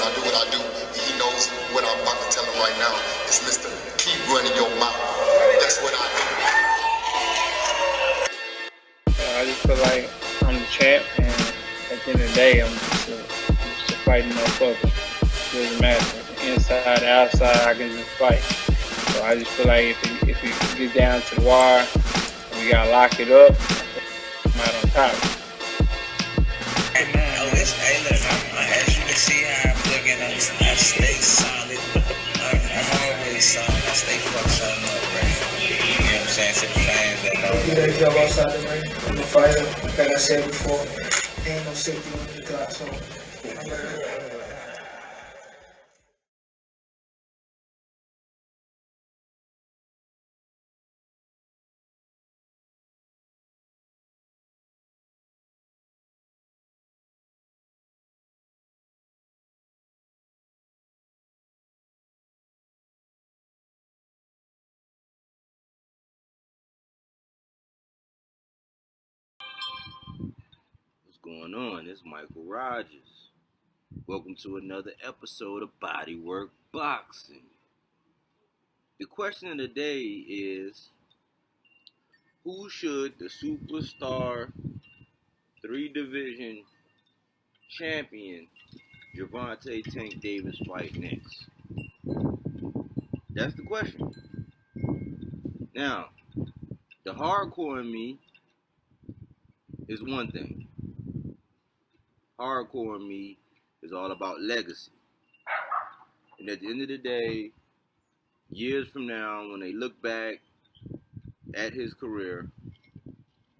I do what I do. He knows what I'm about to tell him right now. It's Mr. Keep running your mouth. That's what I do. I just feel like I'm the champ, and at the end of the day, I'm just a fighting motherfucker. It doesn't matter. Inside, outside, I can just fight. So I just feel like if it gets down to the wire, and we gotta lock it up, I'm out on top. As you can see how I'm looking, I stay solid. I'm always solid. I stay fucked something up, right? You know what I'm saying? To the fans that know. You gotta jump outside the ring. I'm a fighter. Like I said before, ain't no safety on the clock, so I'm ready. What's going on? It's Michael Rogers. Welcome to another episode of Bodywork Boxing. The question of the day is, who should the superstar 3-division champion Gervonta Tank Davis fight next? That's the question. Now, the hardcore in me is one thing. Hardcore in me is all about legacy. And at the end of the day, years from now, when they look back at his career,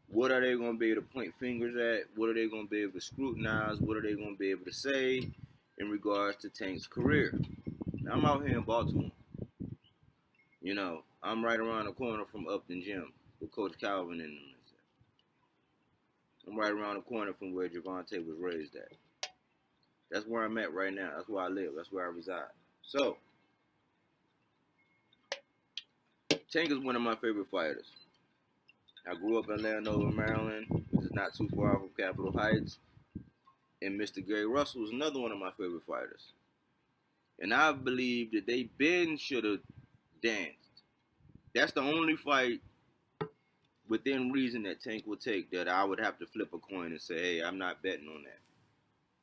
what are they going to be able to point fingers at? What are they going to be able to scrutinize? What are they going to be able to say in regards to Tank's career? Now, I'm out here in Baltimore. You know, I'm right around the corner from Upton Gym with Coach Calvin and them. I'm right around the corner from where Gervonta was raised at. That's where I'm at right now. That's where I live. That's where I reside. So, Tank is one of my favorite fighters. I grew up in Landover, Maryland, which is not too far from Capitol Heights. And Mr. Gary Russell is another one of my favorite fighters. And I believe that they should have danced. That's the only fight within reason that Tank will take that I would have to flip a coin and say, hey, I'm not betting on that.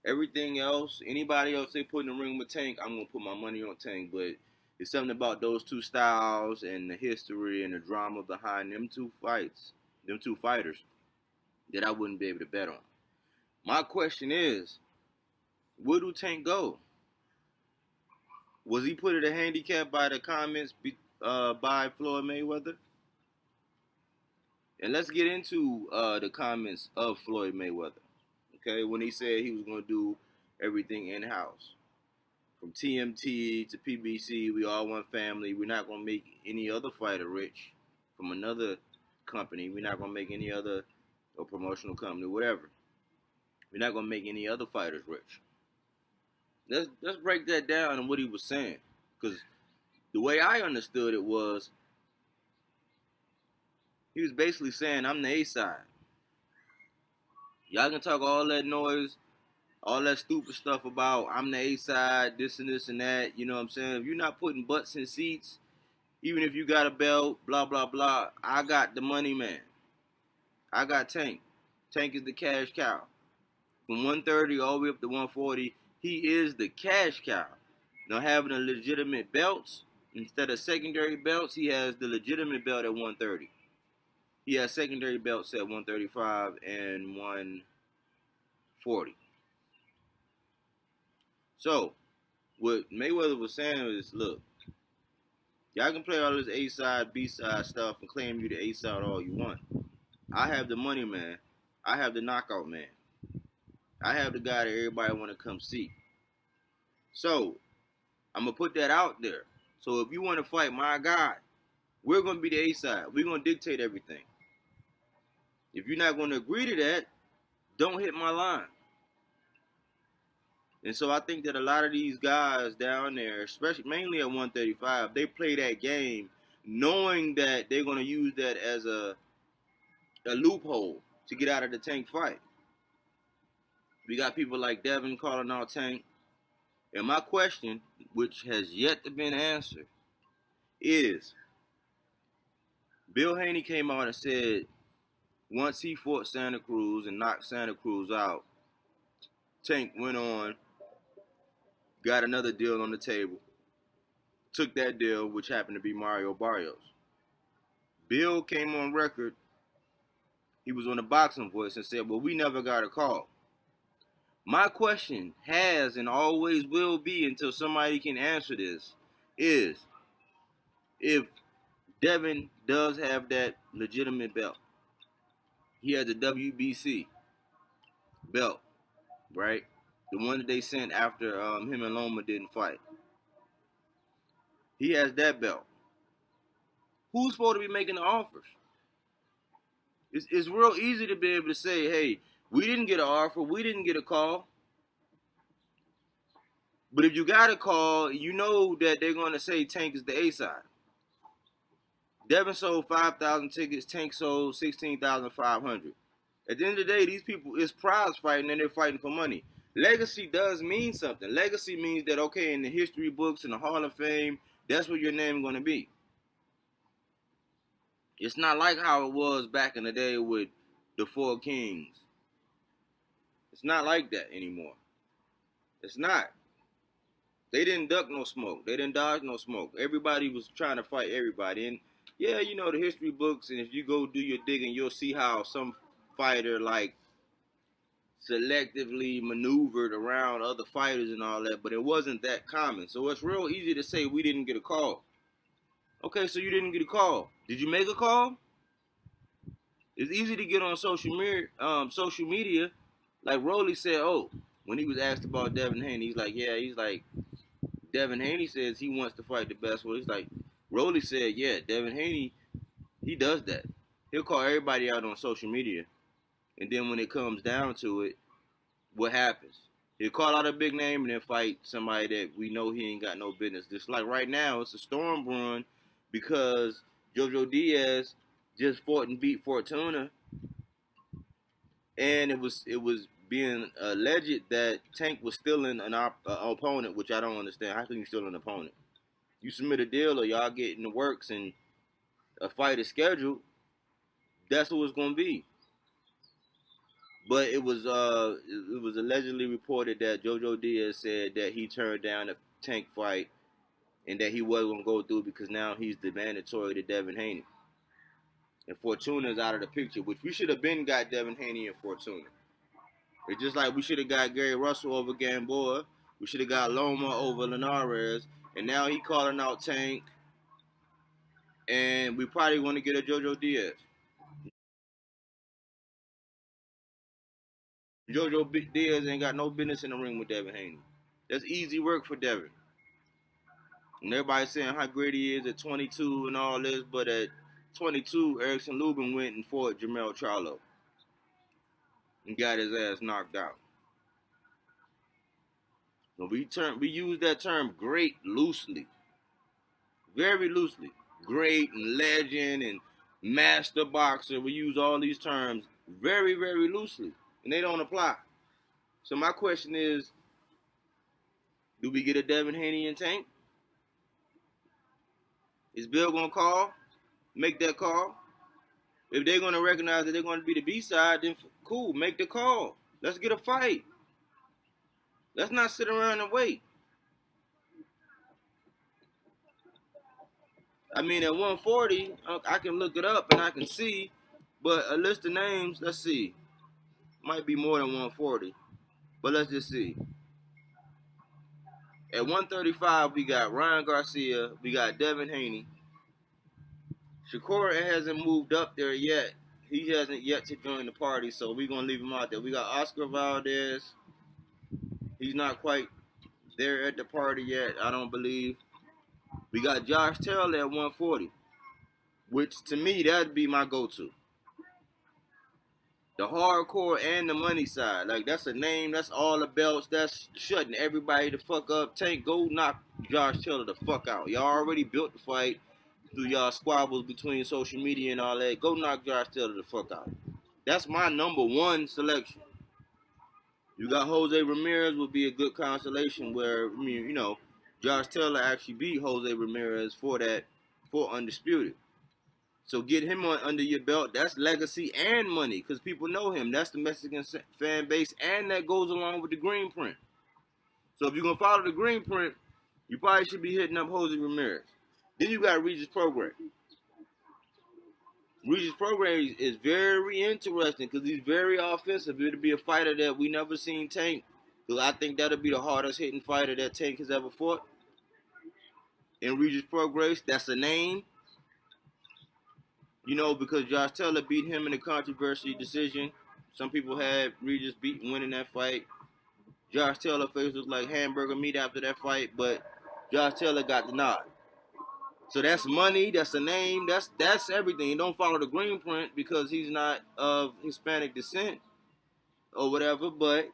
Everything else, anybody else they put in the ring with Tank, I'm going to put my money on Tank. But it's something about those two styles and the history and the drama behind them two fighters, that I wouldn't be able to bet on. My question is, where do Tank go? Was he put at a handicap by the comments by Floyd Mayweather? And let's get into the comments of Floyd Mayweather. Okay, when he said he was going to do everything in-house. From TMT to PBC, we all one family. We're not going to make any other fighter rich from another company. We're not going to make any other promotional company, whatever. We're not going to make any other fighters rich. Let's break that down and what he was saying. Because the way I understood it was, he was basically saying, I'm the A-side. Y'all can talk all that noise, all that stupid stuff about I'm the A-side, this and this and that. You know what I'm saying? If you're not putting butts in seats, even if you got a belt, blah, blah, blah, I got the money man. I got Tank. Tank is the cash cow. From 130 all the way up to 140, he is the cash cow. Now, having a legitimate belts, instead of secondary belts, he has the legitimate belt at 130. He has secondary belts at 135 and 140. So, what Mayweather was saying is, look, y'all can play all this A-side, B-side stuff and claim you the A-side all you want. I have the money man. I have the knockout man. I have the guy that everybody want to come see. So, I'm going to put that out there. So, if you want to fight my guy, we're going to be the A-side. We're going to dictate everything. If you're not going to agree to that, don't hit my line. And so I think that a lot of these guys down there, especially mainly at 135, they play that game knowing that they're going to use that as a loophole to get out of the Tank fight. We got people like Devin calling out Tank And my question, which has yet to be answered, is Bill Haney came out and said once he fought Santa Cruz and knocked Santa Cruz out, Tank went on, got another deal on the table, took that deal, which happened to be Mario Barrios. Bill came on record, he was on the Boxing Voice and said, well, we never got a call. My question has and always will be until somebody can answer this is if Devin does have that legitimate belt, he has the WBC belt, right? The one that they sent after him and Loma didn't fight. He has that belt. Who's supposed to be making the offers? It's real easy to be able to say, hey, we didn't get an offer, we didn't get a call. But if you got a call, you know that they're going to say Tank is the A side. Devin sold 5,000 tickets, Tank sold 16,500. At the end of the day, these people, it's prize fighting and they're fighting for money. Legacy does mean something. Legacy means that, okay, in the history books, in the Hall of Fame, that's what your name is going to be. It's not like how it was back in the day with the Four Kings. It's not like that anymore. It's not. They didn't duck no smoke. They didn't dodge no smoke. Everybody was trying to fight everybody. And yeah, you know, the history books, and if you go do your digging, you'll see how some fighter, like, selectively maneuvered around other fighters and all that, but it wasn't that common. So it's real easy to say we didn't get a call. Okay, so you didn't get a call. Did you make a call? It's easy to get on social media. Like Rolly said, when he was asked about Devin Haney, he's like, Devin Haney says he wants to fight the best. Well, he's like, Rolly said, yeah, Devin Haney, he does that. He'll call everybody out on social media. And then when it comes down to it, what happens? He'll call out a big name and then fight somebody that we know he ain't got no business. Just like right now, it's a storm brewing because JoJo Diaz just fought and beat Fortuna. And it was being alleged that Tank was stealing an opponent, which I don't understand. How can you steal an opponent? You submit a deal or y'all get in the works and a fight is scheduled, that's what it's going to be. But it was allegedly reported that JoJo Diaz said that he turned down a Tank fight and that he wasn't going to go through because now he's the mandatory to Devin Haney. And Fortuna's out of the picture, which we should have been got Devin Haney and Fortuna. It's just like we should have got Gary Russell over Gamboa. We should have got Loma over Linares. And now he calling out Tank. And we probably want to get a JoJo Diaz. JoJo Diaz ain't got no business in the ring with Devin Haney. That's easy work for Devin. And everybody's saying how great he is at 22 and all this, but at 22, Erickson Lubin went and fought Jermell Charlo and got his ass knocked out. So we use that term great loosely. Very loosely. Great and legend and master boxer. We use all these terms very, very loosely. And they don't apply. So my question is, do we get a Devin Haney and Tank? Is Bill going to call? Make that call? If they're going to recognize that they're going to be the B-side, then cool, make the call. Let's get a fight. Let's not sit around and wait. I mean, at 140, I can look it up and I can see, but a list of names, let's see. Might be more than 140, but let's just see. At 135, we got Ryan Garcia, we got Devin Haney. Shakur hasn't moved up there yet. He hasn't yet to join the party, so we're going to leave him out there. We got Oscar Valdez. He's not quite there at the party yet, I don't believe. We got Josh Taylor at 140, which to me, that'd be my go-to. The hardcore and the money side. Like, that's a name. That's all the belts. That's shutting everybody the fuck up. Tank, go knock Josh Taylor the fuck out. Y'all already built the fight through y'all squabbles between social media and all that. Go knock Josh Taylor the fuck out. That's my number one selection. You got Jose Ramirez would be a good consolation where, I mean, you know, Josh Taylor actually beat Jose Ramirez for Undisputed. So get him under your belt. That's legacy and money because people know him. That's the Mexican fan base, and that goes along with the green print. So if you're going to follow the green print, you probably should be hitting up Jose Ramirez. Then you got Regis Prograis. Regis Prograis is very interesting because he's very offensive. It'll be a fighter that we never seen Tank. Because I think that'll be the hardest hitting fighter that Tank has ever fought. And Regis Prograis, that's a name. You know, because Josh Taylor beat him in a controversy decision. Some people had Regis winning that fight. Josh Taylor's face looked like hamburger meat after that fight, but Josh Taylor got the nod. So that's money, that's a name, that's everything. You don't follow the green print because he's not of Hispanic descent or whatever, but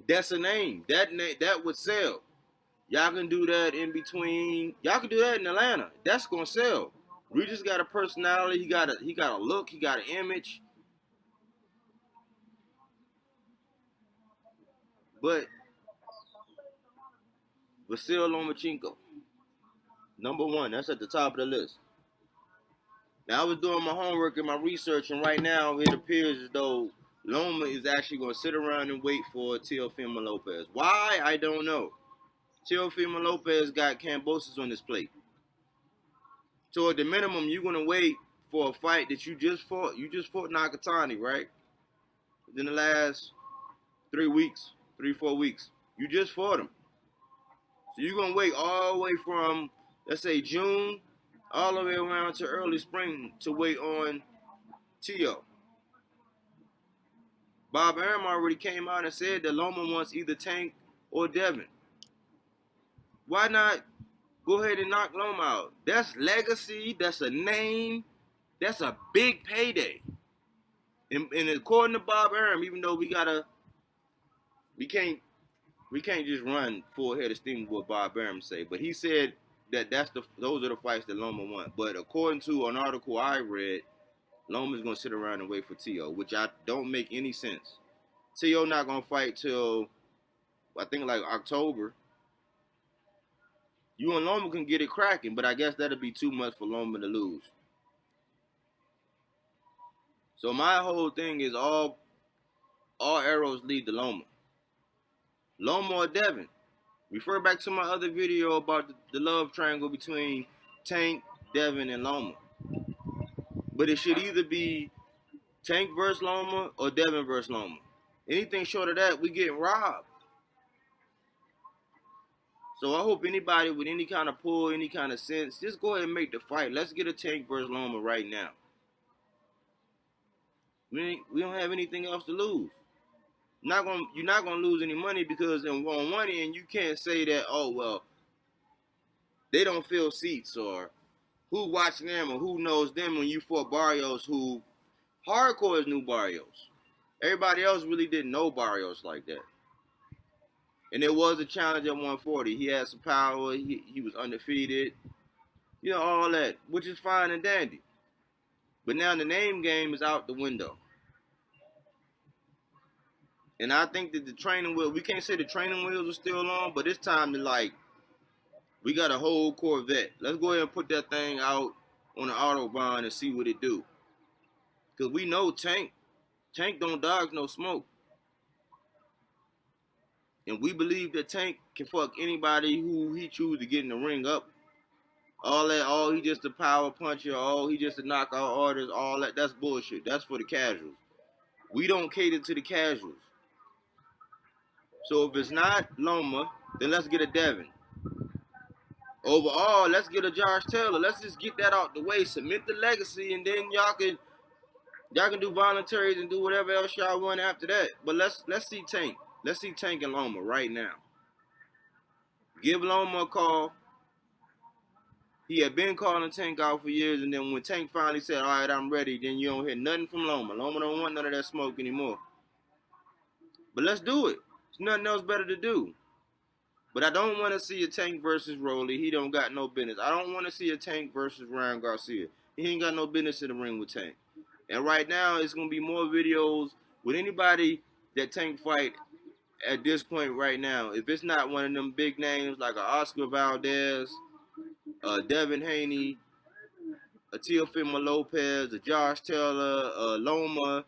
that's a name. That would sell. Y'all can do that in between. Y'all can do that in Atlanta. That's gonna sell. Regis got a personality. He got a look. He got an image. But Vasyl Lomachenko, number one. That's at the top of the list. Now I was doing my homework and my research, and right now it appears as though Loma is actually going to sit around and wait for Teofimo Lopez. Why? I don't know. Teofimo Lopez got Kambosos on his plate. So at the minimum, you're going to wait for a fight that you just fought. You just fought Nakatani, right? Within the last 3 weeks, 4 weeks. You just fought him. So you're going to wait all the way from, let's say, June, all the way around to early spring to wait on Teo. Bob Arum already came out and said that Loma wants either Tank or Devin. Why not go ahead and knock Loma out? That's legacy. That's a name. That's a big payday. And according to Bob Arum, even though we can't just run full head of steam with what Bob Arum say, but he said that those are the fights that Loma want. But according to an article I read, Loma's gonna sit around and wait for Teo, which I don't make any sense. Teo not gonna fight till I think like October. You and Loma can get it cracking, but I guess that'll be too much for Loma to lose. So my whole thing is all arrows lead to Loma. Loma or Devin. Refer back to my other video about the love triangle between Tank, Devin, and Loma. But it should either be Tank versus Loma or Devin versus Loma. Anything short of that, we getting robbed. So I hope anybody with any kind of pull, any kind of sense, just go ahead and make the fight. Let's get a Tank versus Loma right now. We don't have anything else to lose. You're not gonna lose any money because on one end you can't say that, oh well, they don't fill seats or who watching them or who knows them when you fought Barrios, who hardcore is new Barrios. Everybody else really didn't know Barrios like that. And there was a challenge at 140. He had some power. He was undefeated. You know, all that, which is fine and dandy. But now the name game is out the window. And I think that the training wheel, we can't say the training wheels are still on, but it's time to we got a whole Corvette. Let's go ahead and put that thing out on the Autobahn and see what it do. Because we know Tank don't dodge no smoke. And we believe that Tank can fuck anybody who he choose to get in the ring up. He just a power puncher, he just a knockout artist, all that, that's bullshit. That's for the casuals. We don't cater to the casuals. So if it's not Loma, then let's get a Devin. Overall, let's get a Josh Taylor. Let's just get that out the way, submit the legacy, and then y'all can do voluntaries and do whatever else y'all want after that. But let's see Tank. Let's see Tank and Loma right now. Give Loma a call. He had been calling Tank out for years, and then when Tank finally said, all right, I'm ready, then you don't hear nothing from Loma. Loma don't want none of that smoke anymore. But let's do it. There's nothing else better to do. But I don't want to see a Tank versus Rolly. He don't got no business. I don't want to see a Tank versus Ryan Garcia. He ain't got no business in the ring with Tank. And right now, it's going to be more videos with anybody that Tank fight at this point right now, if it's not one of them big names like a Oscar Valdez, Devin Haney, a Teofimo Lopez, a Josh Taylor, a Loma,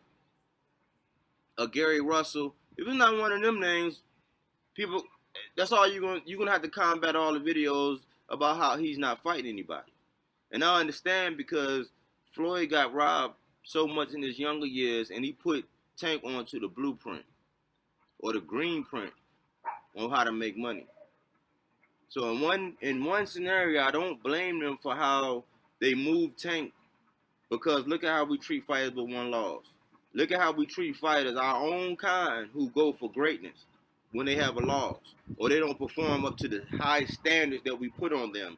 a Gary Russell, if it's not one of them names, people, that's all you're gonna have to combat all the videos about how he's not fighting anybody. And I understand because Floyd got robbed so much in his younger years, and he put Tank onto the blueprint or the green print on how to make money. So in one scenario, I don't blame them for how they moved Tank, because look at how we treat fighters with one loss. Look at how we treat fighters, our own kind, who go for greatness when they have a loss or they don't perform up to the high standards that we put on them,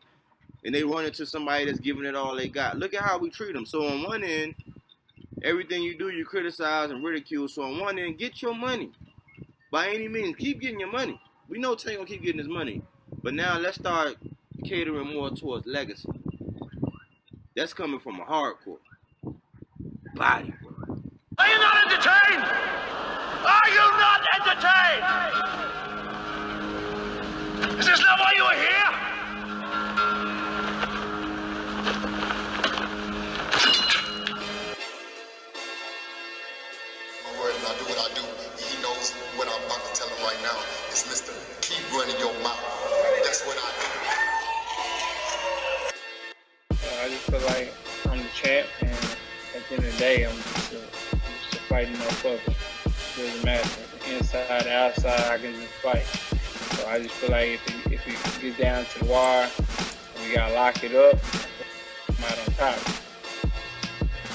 and they run into somebody that's giving it all they got. Look at how we treat them. So on one end, everything you do, you criticize and ridicule. So on one end, get your money. By any means, keep getting your money. We know Tank gonna keep getting his money. But now let's start catering more towards legacy. That's coming from a hardcore body. Are you not entertained? Are you not entertained? Is this not why you are here? My word, and I do what I do. He knows what I'm about to tell him right now. It's Mr. Keep running your mouth. That's what I do. I just feel like I'm the champ, and at the end of the day, I'm just a fighting motherfucker. It doesn't matter. Inside, outside, I can just fight. So I just feel like if it gets down to the wire, and we gotta lock it up, I'm out on top.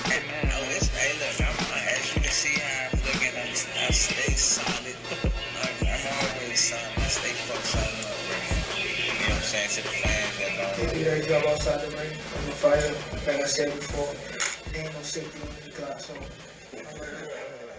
Hey man, hey look, as you can see how I'm looking, I stay solid. I'm always solid. I stay fucked solid up, bro. You know what I'm saying? To the fans that know. They do their job outside the ring. I'm a fighter. Like I said before, there ain't no safety on the clock, so I'm gonna